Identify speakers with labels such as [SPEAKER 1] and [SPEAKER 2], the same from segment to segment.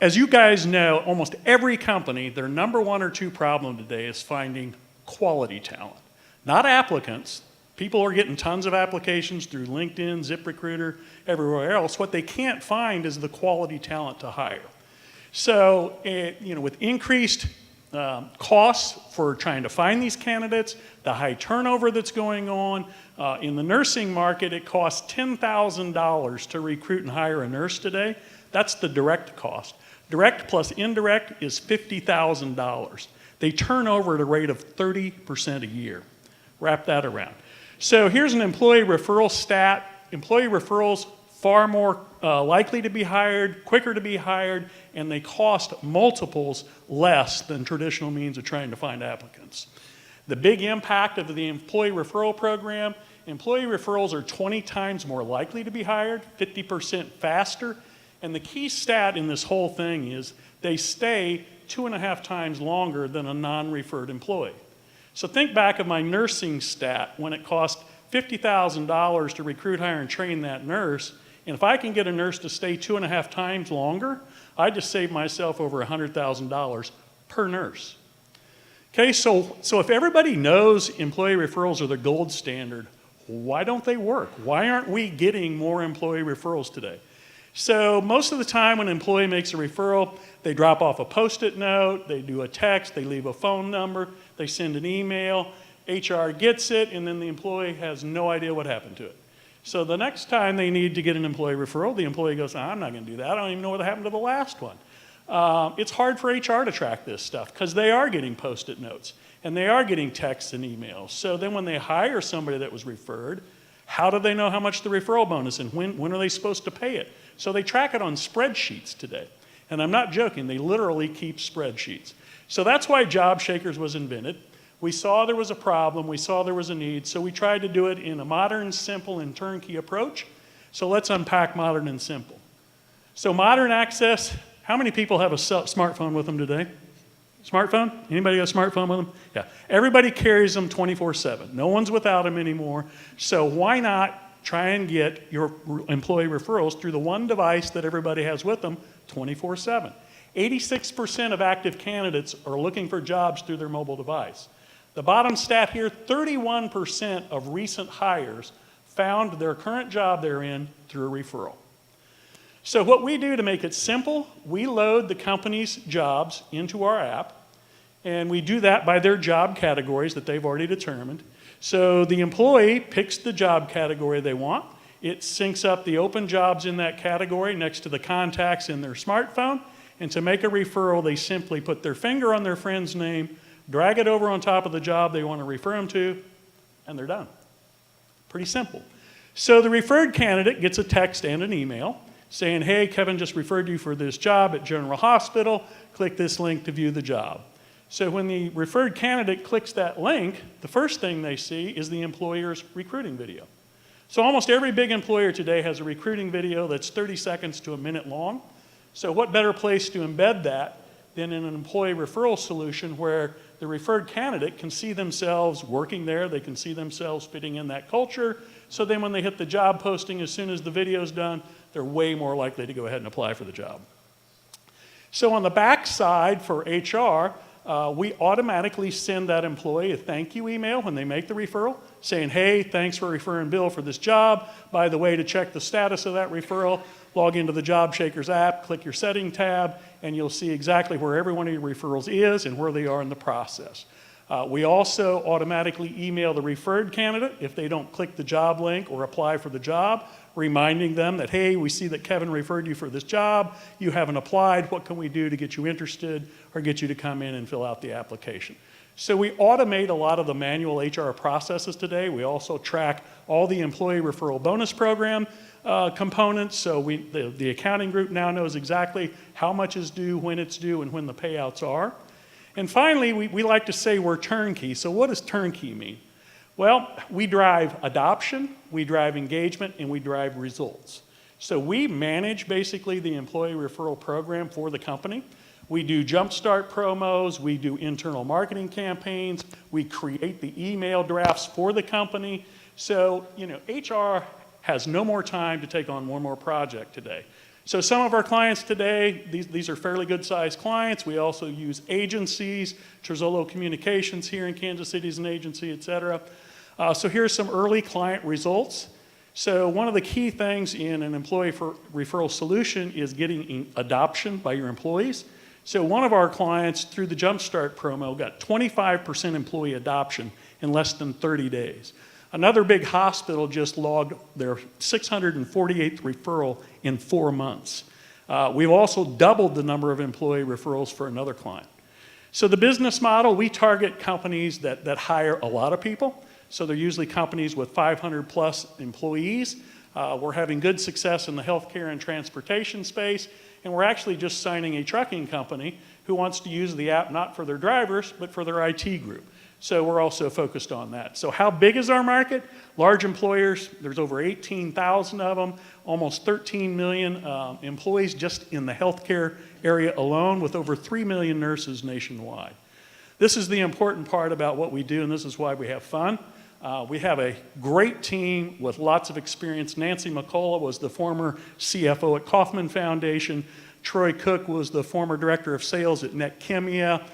[SPEAKER 1] As you guys know, almost every company, their number one or two problem today is finding quality talent. Not applicants. People are getting tons of applications through LinkedIn, ZipRecruiter, everywhere else. What they can't find is the quality talent to hire. So, with increased costs for trying to find these candidates, the high turnover that's going on, in the nursing market, it costs $10,000 to recruit and hire a nurse today. That's the direct cost. Direct plus indirect is $50,000. They turn over at a rate of 30% a year. Wrap that around. So here's an employee referral stat. Employee referrals far more likely to be hired, quicker to be hired, and they cost multiples less than traditional means of trying to find applicants. The big impact of the employee referral program, employee referrals are 20 times more likely to be hired, 50% faster, and the key stat in this whole thing is they stay 2.5 times longer than a non-referred employee. So think back of my nursing stat when it cost $50,000 to recruit, hire, and train that nurse. And if I can get a nurse to stay 2.5 times longer, I just saved myself over $100,000 per nurse. Okay, so if everybody knows employee referrals are the gold standard, why don't they work? Why aren't we getting more employee referrals today? So most of the time when an employee makes a referral, they drop off a Post-it note, they do a text, they leave a phone number, they send an email, HR gets it, and then the employee has no idea what happened to it. So the next time they need to get an employee referral, the employee goes, I'm not going to do that. I don't even know what happened to the last one. It's hard for HR to track this stuff because they are getting Post-it notes and they are getting texts and emails. So then when they hire somebody that was referred, how do they know how much the referral bonus and when are they supposed to pay it? So they track it on spreadsheets today. And I'm not joking, they literally keep spreadsheets. So that's why JobShakers was invented. We saw there was a problem, we saw there was a need, so we tried to do it in a modern, simple, and turnkey approach. So let's unpack modern and simple. So modern access, how many people have a smartphone with them today? Smartphone? Anybody got a smartphone with them? Yeah. Everybody carries them 24/7. No one's without them anymore. So why not try and get your employee referrals through the one device that everybody has with them 24/7. 86% of active candidates are looking for jobs through their mobile device. The bottom stat here, 31% of recent hires found their current job they're in through a referral. So what we do to make it simple, we load the company's jobs into our app, and we do that by their job categories that they've already determined. So the employee picks the job category they want. It syncs up the open jobs in that category next to the contacts in their smartphone. And to make a referral, they simply put their finger on their friend's name, drag it over on top of the job they want to refer them to, and they're done. Pretty simple. So the referred candidate gets a text and an email saying, hey, Kevin just referred you for this job at General Hospital. Click this link to view the job. So when the referred candidate clicks that link, the first thing they see is the employer's recruiting video. So almost every big employer today has a recruiting video that's 30 seconds to a minute long. So what better place to embed that than in an employee referral solution where the referred candidate can see themselves working there, they can see themselves fitting in that culture. So then when they hit the job posting, as soon as the video's done, they're way more likely to go ahead and apply for the job. So on the back side for HR, we automatically send that employee a thank you email when they make the referral saying, hey, thanks for referring Bill for this job. By the way, to check the status of that referral, log into the JobShakers app, click your setting tab, and you'll see exactly where every one of your referrals is and where they are in the process. We also automatically email the referred candidate if they don't click the job link or apply for the job, reminding them that, hey, we see that Kevin referred you for this job, you haven't applied, what can we do to get you interested or get you to come in and fill out the application? So we automate a lot of the manual HR processes today. We also track all the employee referral bonus program components, so the accounting group now knows exactly how much is due, when it's due, and when the payouts are. And finally, we like to say we're turnkey. So what does turnkey mean? Well, we drive adoption, we drive engagement, and we drive results. So we manage basically the employee referral program for the company. We do jumpstart promos, we do internal marketing campaigns, we create the email drafts for the company. So, HR has no more time to take on one more project today. So some of our clients today, these are fairly good-sized clients. We also use agencies. Terzolo Communications here in Kansas City is an agency, et cetera. So here's some early client results. So one of the key things in an employee referral solution is getting adoption by your employees. So one of our clients, through the Jumpstart promo, got 25% employee adoption in less than 30 days. Another big hospital just logged their 648th referral in 4 months. We've also doubled the number of employee referrals for another client. So the business model, we target companies that hire a lot of people. So they're usually companies with 500 plus employees. We're having good success in the healthcare and transportation space. And we're actually just signing a trucking company who wants to use the app not for their drivers, but for their IT group. So we're also focused on that. So how big is our market? Large employers, there's over 18,000 of them, almost 13 million employees just in the healthcare area alone, with over 3 million nurses nationwide. This is the important part about what we do, and this is why we have fun. We have a great team with lots of experience. Nancy McCullough was the former CFO at Kauffman Foundation. Troy Cook was the former director of sales at NetChemia.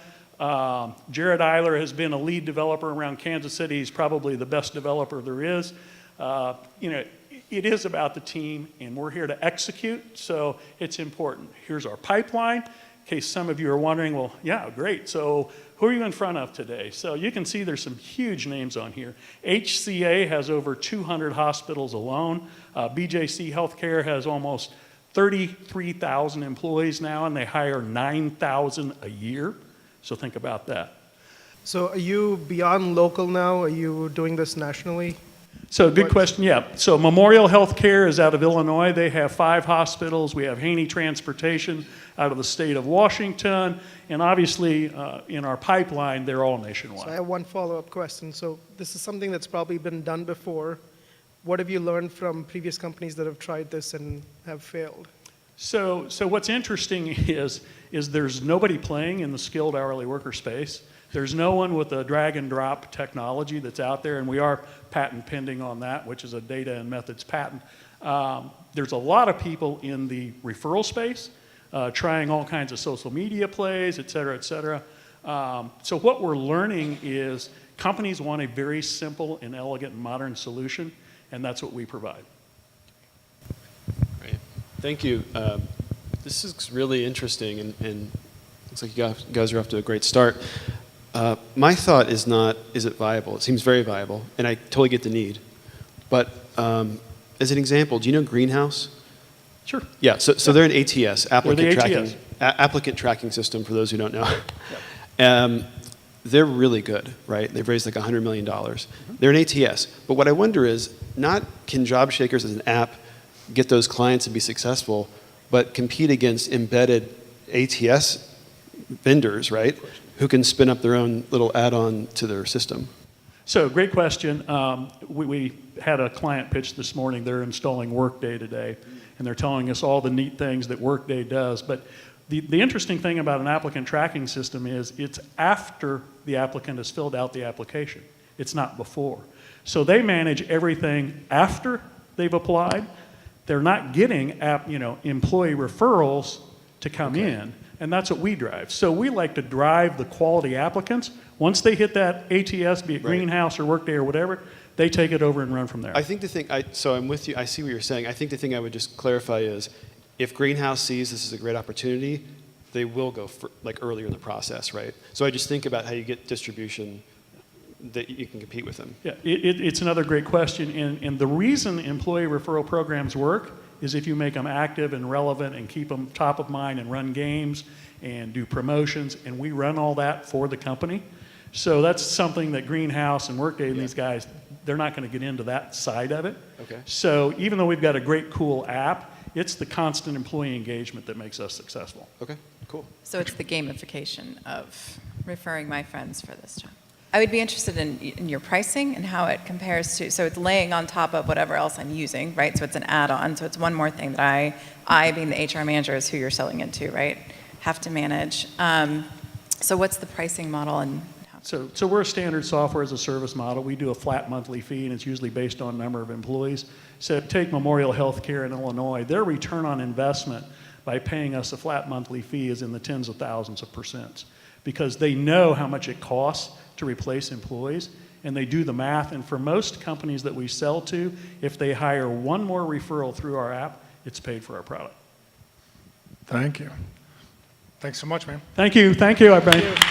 [SPEAKER 1] Jared Eiler has been a lead developer around Kansas City. He's probably the best developer there is. It is about the team, and we're here to execute, so it's important. Here's our pipeline, in case some of you are wondering, well, yeah, great. So who are you in front of today? So you can see there's some huge names on here. HCA has over 200 hospitals alone. BJC Healthcare has almost 33,000 employees now, and they hire 9,000 a year. So think about that.
[SPEAKER 2] So are you beyond local now? Are you doing this nationally?
[SPEAKER 1] So good question, yeah. So Memorial Healthcare is out of Illinois. They have 5 hospitals. We have Haney Transportation out of the state of Washington. And obviously, in our pipeline, they're all nationwide.
[SPEAKER 2] So I have one follow-up question. So this is something that's probably been done before. What have you learned from previous companies that have tried this and have failed?
[SPEAKER 1] So what's interesting is there's nobody playing in the skilled hourly worker space. There's no one with a drag and drop technology that's out there, and we are patent pending on that, which is a data and methods patent. There's a lot of people in the referral space trying all kinds of social media plays, et cetera, et cetera. So what we're learning is companies want a very simple and elegant and modern solution, and that's what we provide.
[SPEAKER 3] Great. Thank you. This is really interesting, and looks like you guys are off to a great start. My thought is not, is it viable? It seems very viable, and I totally get the need. But as an example, do you know Greenhouse?
[SPEAKER 1] Sure.
[SPEAKER 3] Yeah, so they're an ATS,
[SPEAKER 1] ATS.
[SPEAKER 3] Applicant tracking system, for those who don't know.
[SPEAKER 1] Yep.
[SPEAKER 3] They're really good, right? They've raised like $100 million. They're an ATS. But what I wonder is, not can JobShakers as an app get those clients and be successful, but compete against embedded ATS vendors, right? Who can spin up their own little add-on to their system.
[SPEAKER 1] So great question. We had a client pitch this morning. They're installing Workday today, and they're telling us all the neat things that Workday does. But the interesting thing about an applicant tracking system is it's after the applicant has filled out the application. It's not before. So they manage everything after they've applied. They're not getting employee referrals to come in, and that's what we drive. So we like to drive the quality applicants. Once they hit that ATS, be it Greenhouse or Workday or whatever, they take it over and run from there.
[SPEAKER 3] I think so I'm with you. I see what you're saying. I think the thing I would just clarify is, if Greenhouse sees this is a great opportunity, they will go for, like, earlier in the process, right? So I just think about how you get distribution that you can compete with them.
[SPEAKER 1] Yeah, it's another great question, and the reason employee referral programs work is if you make them active and relevant and keep them top of mind and run games and do promotions, and we run all that for the company. So that's something that Greenhouse and Workday and these guys, they're not going to get into that side of it.
[SPEAKER 3] Okay.
[SPEAKER 1] So even though we've got a great, cool app, it's the constant employee engagement that makes us successful.
[SPEAKER 3] Okay, cool.
[SPEAKER 4] So it's the gamification of referring my friends for this job. I would be interested in your pricing and how it compares to, so it's laying on top of whatever else I'm using, right? So it's an add-on. So it's one more thing that I being the HR manager is who you're selling into, right? Have to manage. So what's the pricing model and how
[SPEAKER 1] So we're a standard software as a service model. We do a flat monthly fee, and it's usually based on number of employees. So take Memorial Healthcare in Illinois. Their return on investment by paying us a flat monthly fee is in the tens of thousands of percents, because they know how much it costs to replace employees, and they do the math. And for most companies that we sell to, if they hire one more referral through our app, it's paid for our product.
[SPEAKER 5] Thank you. Thanks so much, man.
[SPEAKER 1] Thank you, I bring.